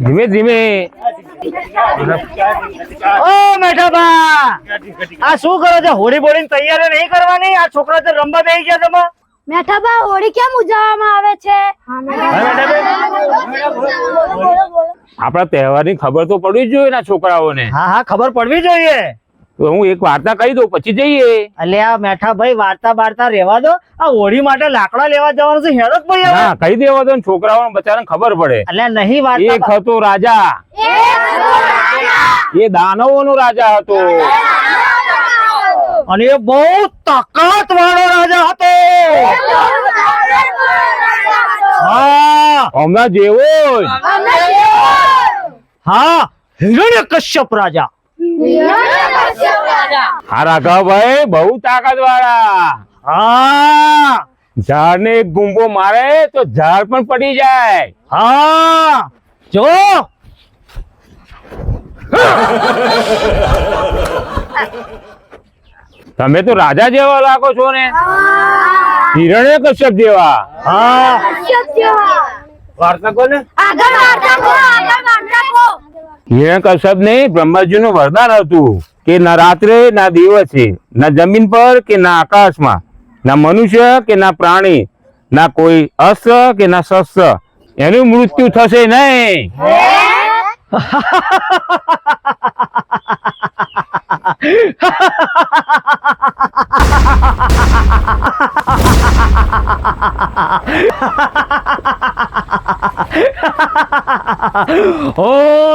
ધીમે ધીમે ઓ મેઠાબા, આ શું કરો છો? હોળી બોળી તૈયારી નહીં કરવાની? આ છોકરા તો રમવા બેસી ગયા તમે. મેઠાબા, હોળી કેમ ઉજવવામાં આવે છે? આપણા તહેવારની ખબર તો પડવી જ જોઈએ ને છોકરાઓને. હા હા, ખબર પડવી જોઈએ. તો હું એક વાર્તા કહી દઉં પછી જઈએ. અલ્યા મેઠાભાઈ, વાર્તા બાર્તા રહેવા દો. આ હોળી માટે લાકડા લેવા જવાનું છે. હેડો જ ભાઈ હવે. હા, કહી દેવા દો ને, છોકરાઓને બચારાને ખબર પડે. અલ્યા નહીં વાર્તા. એક હતો રાજા, એ દાનવોનો રાજા હતો અને એ બહુ તાકાત વાળો રાજા હતો. હા, હમણાં જેવો જ. હા, હિરણ્યકશ્યપ રાજા. હા રાઘવભાઈ, બહુ તાકાત વાળા. હા ઝાડ ને એક ગુંબો મારે તો ઝાડ પણ પડી જાય. હા, જો તમે તો રાજા જેવા લાગો છો ને, હિરણ્યકશ્યપ જેવા. હા, વાર્તા કોને? હિરણ્યકશ્યપ ને બ્રહ્માજી નું વરદાન હતું કે ના રાત્રે ના દિવસે, ના જમીન પર કે ના આકાશમાં, ના મનુષ્ય કે ના પ્રાણી, ના કોઈ અસ્ત્ર કે ના શસ્ત્ર, એનું મૃત્યુ થશે નહીં. ओ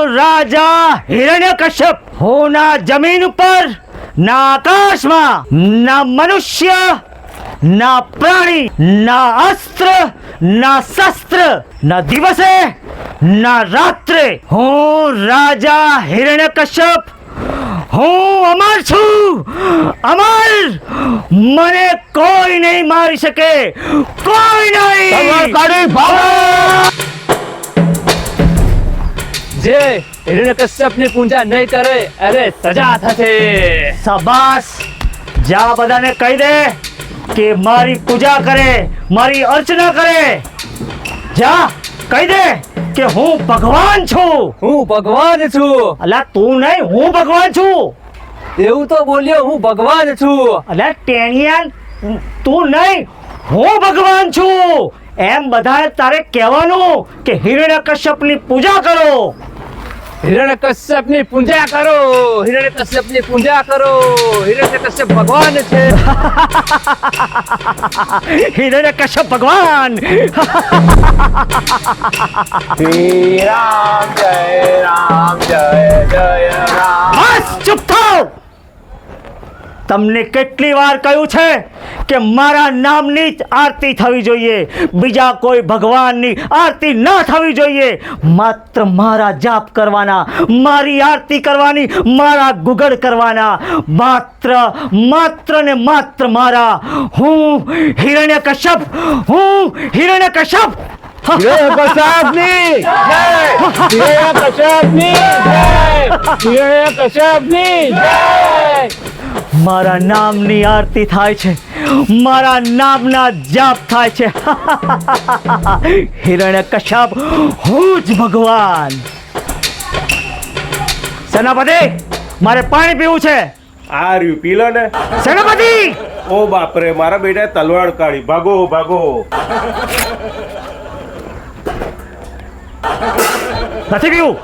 राजा हिरण्यकश्यप, हो ना जमीन पर ना आकाश में, ना मनुष्य ना प्राणी, ना अस्त्र ना शस्त्र, ना दिवसे ना रात्रे, હું રાજા હિરણ્યકશ્યપ, હું અમર છું, અમર. મને કોઈ નહીં મારી શકે, કોઈ નહીં. જે હિરણ્યકશ્યપ ની પૂજા નહીં કરે અરે સજા થશે. શાબાશ, જા બધાને કહી દે કે મારી પૂજા કરે, મારી અર્ચના કરે. જા કહી દે કે હું ભગવાન છું. હું ભગવાન છું. અલા તું નહીં, હું ભગવાન છું. એવું તો બોલ્યો, હું ભગવાન છું. અલા ટેણિયાન, તું નહીં, હું ભગવાન છું. એમ બધાએ તારે કહેવાનું કે હિરણ્યકશ્યપ ની પૂજા કરો. હિરણ્યકશ્યપ ની પૂજા કરો, હિરણ્યકશ્યપ ની પૂજા કરો. હિરણ્યકશ્યપ ભગવાન છે. હિરણ્યકશ્યપ ભગવાન. શ્રી રામ જય રામ, જય જય રામ. બસ ચૂપ થાઓ. તમને કેટલી વાર કહ્યું છે કે મારા નામની જ આરતી થવી જોઈએ, બીજા કોઈ ભગવાનની આરતી ના થવી જોઈએ. માત્ર મારા જાપ કરવાના, મારી આરતી કરવાની, મારા ગુગળ કરવાના. માત્ર ને માત્ર મારા. હું હિરણ્યકશ્યપ, હું હિરણ્યકશ્યપ. હિરણ્યકશ્યપની જય, હિરણ્યકશ્યપની જય, હિરણ્યકશ્યપની જય. મારા નામની આરતી થાય છે, મારા નામના જાપ થાય છે. હિરણ્યકશ્યપ, હું જ ભગવાન. સેનાપતિ, મારે પાણી પીવું છે. આ રહ્યું, પી લો ને. સેનાપતિ, ઓ બાપરે, મારા બેટા તલવાર કાઢી. ભાગો ભાગો. નથી પીવું.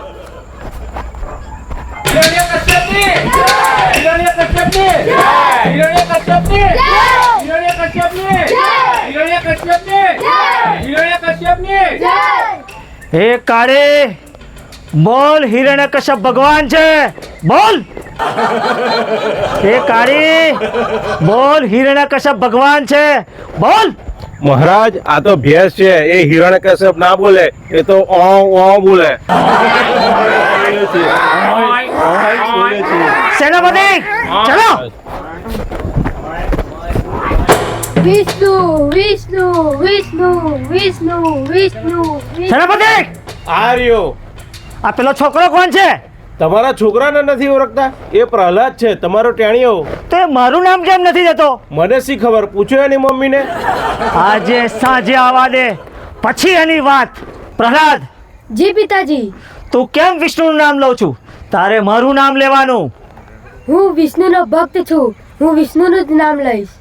હે કાળે, બોલ હિરણ્યકશ્યપ ભગવાન છે. બોલ. હે કાળી, બોલ હિરણ્યકશ્યપ ભગવાન છે. બોલ. મહારાજ, આ તો ભેંસ છે, એ હિરણ્યકશ્યપ ના બોલે, એ તો બોલે. સેનાપતિ, ચલો. વિષ્ણુ વિષ્ણુ વિષ્ણુ વિષ્ણુ વિષ્ણુ. સેનાપતિ, આ રહ્યો. આ પેલો છોકરો કોણ છે? તમારા છોકરાને નથી ઓળખતા? એ પ્રહલાદ છે, તમારો ટેણીઓ. તે મારું નામ કેમ નથી જતો? મને શી ખબર, પૂછ્યો એની મમ્મીને. આજે સાંજે આવવા દે, પછી એની વાત. પ્રહલાદ, જી પિતાજી. તું કેમ વિષ્ણુનું નામ લઉં છું? તારે મારું નામ લેવાનું. હું વિષ્ણુનો ભક્ત છું. હું વિષ્ણુનું જ નામ લઈશ.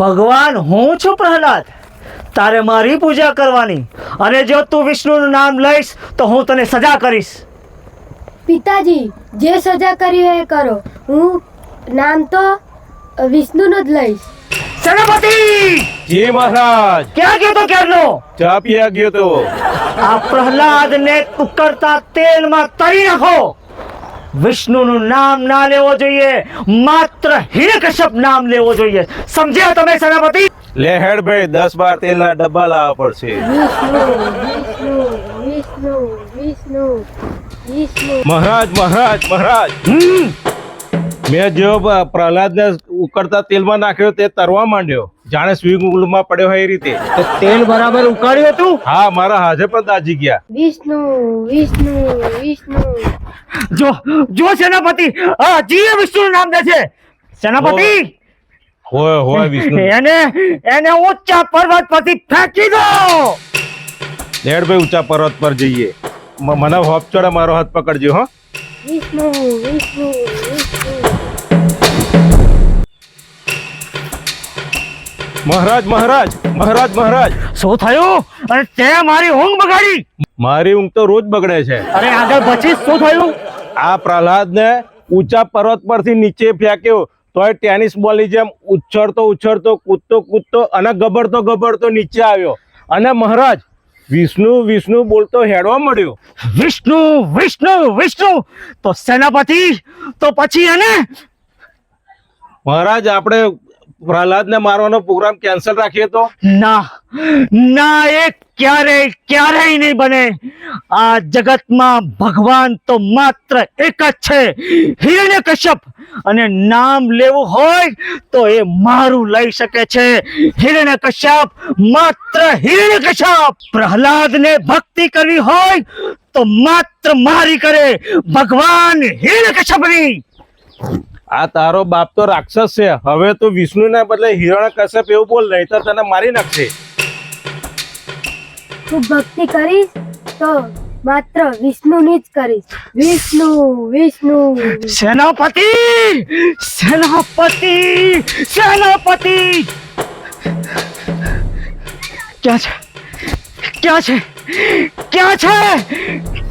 ભગવાન હું છું પ્રહલાદ. તારે મારી પૂજા કરવાની. અને જો તું વિષ્ણુનું નામ લઈશ તો હું તને સજા કરીશ. પિતાજી, જે સજા કરી હોય એ કરો. હું નામ તો વિષ્ણુનું જ લઈશ. સેનાપતિ! જી મહારાજ. ક્યાં ગયો તો ક્યારનો? ચા પીવા ગયો તો. આ પ્રહલાદને ઉકળતા તેલમાં તળી નાખો. વિષ્ણુનું નામ ના લેવો જોઈએ, માત્ર હિરણ્યકશ્યપ નામ લેવો જોઈએ. સમજ્યા તમે સેનાપતિ? લે હેડ ભાઈ, 10-12 તેલના ડબ્બા લાવવા પડશે. વિષ્ણુ વિષ્ણુ વિષ્ણુ વિષ્ણુ વિષ્ણુ. મહારાજ મહારાજ મહારાજ, મેં જો પ્રહલાદને ઉકળતા તેલમાં નાખ્યો તે તરવા માંડ્યો, જાણે સ્વિંગમાં પડ્યો હોય એ રીતે. તો તેલ બરાબર ઉકાળ્યું હતું? હા, મારા હાથે પણ દાજી ગયા. વિષ્ણુ વિષ્ણુ વિષ્ણુ. જો સેનાપતિ, હજી વિષ્ણુનું નામ દે છે. સેનાપતિ, હોય હોય વિષ્ણુ. એને ઊંચા પર્વત પરથી ફેંકી દો. લેડ ભાઈ, ઊંચા પર્વત પર જઈએ. મને હોપ ચડે, મારો હાથ પકડજો. હો, વિષ્ણુ વિષ્ણુ વિષ્ણુ. મહારાજ મહારાજ મહારાજ મહારાજ. શું થયું? અને તે મારી ઊંઘ બગાડી. મારી ઊંઘ તો રોજ બગડે છે. અરે આગળ પછી શું થયું? આ પ્રહલાદને ઊંચા પર્વત પરથી નીચે ફેંક્યો, તોય ટેનિસ બોલની જેમ ઉછળતો ઉછળતો, કૂદતો કૂદતો અને ગબડતો નીચે આવ્યો. અને મહારાજ, વિષ્ણુ વિષ્ણુ બોલતો હેડવા મળ્યો. વિષ્ણુ વિષ્ણુ વિષ્ણુ. તો સેનાપતિ, તો પછી એને મહારાજ, આપણે પ્રહલાદને મારવાનો પ્રોગ્રામ કેન્સલ રાખીએ તો? ના ના, એ ક્યારેય નહીં બને. આ જગતમાં ભગવાન તો માત્ર એક જ છે, હિરણ્યકશ્યપ. અને નામ લેવું હોય તો એ મારું લઈ શકે છે. હિરણ્યકશ્યપ, માત્ર હિરણ્યકશ્યપ. પ્રહલાદને ભક્તિ કરવી હોય તો માત્ર મારી કરે, ભગવાન હિરણ્યકશ્યપની. આ તારો બાપ તો રાક્ષસ છે. હવે તો વિષ્ણુના બદલે હિરણ્યકશ્યપ એવું બોલ, નહીં તો તને મારી નાખશે. હું ભક્તિ કરીશ તો માત્ર વિષ્ણુની જ કરીશ. વિષ્ણુ વિષ્ણુ. સેનાપતિ, સેનાપતિ, સેનાપતિ. ક્યાં છે? ક્યાં છે? ક્યાં છે?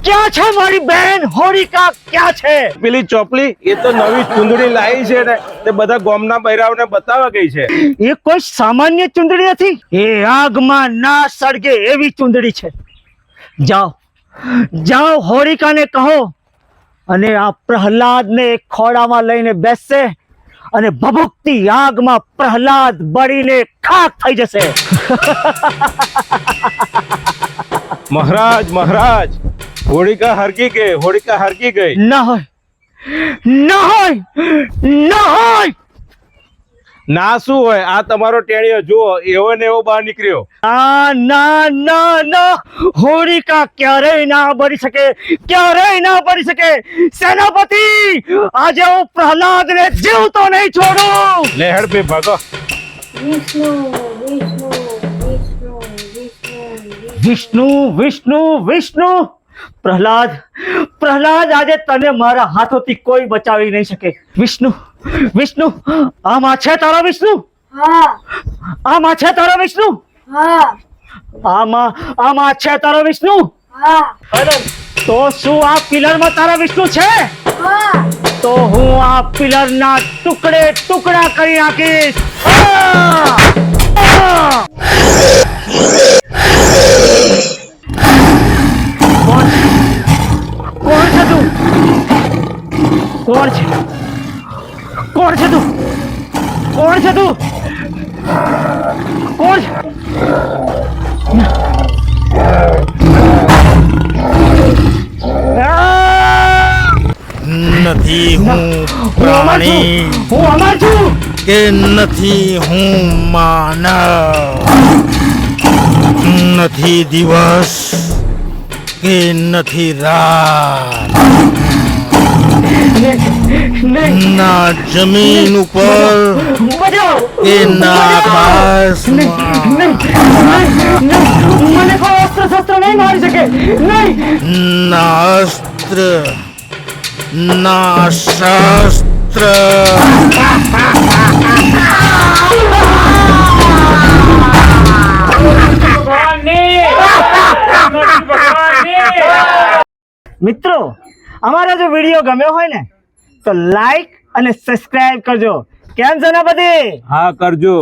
ક્યાં છે મારી બહેન હોરિકા? ક્યાં છે? પેલી ચોપલી, એ તો નવી ચુંદડી લાવી છે ને, તે બધા ગામના બૈરાઓને બતાવવા ગઈ છે. એ કોઈ સામાન્ય ચુંદડી નથી. એ આગમાં ના સળગે એવી ચુંદડી છે. જાઓ જાઓ, હોરિકાને કહો, અને આ પ્રહલાદને ખોળામાં લઈને બેસશે, અને ભભૂકતી આગમાં પ્રહલાદ બળીને ખાક થઈ જશે. મહારાજ મહારાજ, હોળિકા હરકી ગઈ, હોળિકા હરકી ગઈ. ના હોય, ના હોય, ના હોય. ના શું હોય? આ તમારો ટેણીઓ જુઓ, એવો ને એવો બહાર નીકળ્યો. ના ના ના, હોરિકા ક્યારેય ના બળી શકે, ક્યારેય ના બળી શકે. સેનાપતિ, આજે હું પ્રહલાદને જીવતો નહીં છોડું. લે હેડ બે ભાગો. વિષ્ણુ વિષ્ણુ વિષ્ણુ વિષ્ણુ. વિષ્ણુ વિષ્ણુ વિષ્ણુ. પ્રહલાદ, પ્રહલાદ, આજે તને મારા હાથોથી કોઈ બચાવી નહીં શકે. વિષ્ણુ વિષ્ણુ, આમાં છે તારા વિષ્ણુ? હા આમાં છે તારા વિષ્ણુ? હા આમાં છે તારો વિષ્ણુ? હા અરે, તો શું આ પિલરમાં તારા વિષ્ણુ છે? હા. તો હું આ પિલરના ટુકડે ટુકડા કરી નાખીશ. કોણ છે તું? કોણ છે? કોણ છે તું? કોણ છે તું? કોણ છે? નથી હું પ્રાણી હું અમર છું. કે નથી હું માનવ, નથી દિવસ કે નથી રાત, ના જમીન ઉપર બચાવો કે ના આકાશમાં મને કોઈ અસ્ત્ર શસ્ત્ર નહીં મારી શકે નહીં ના અસ્ત્ર ના શાસ્ત્ર મિત્રો અમારો જો વિડીયો ગમ્યો હોય ને તો લાઈક અને સબસ્ક્રાઇબ કરજો કેમ સેનાપતિ હા કરજો.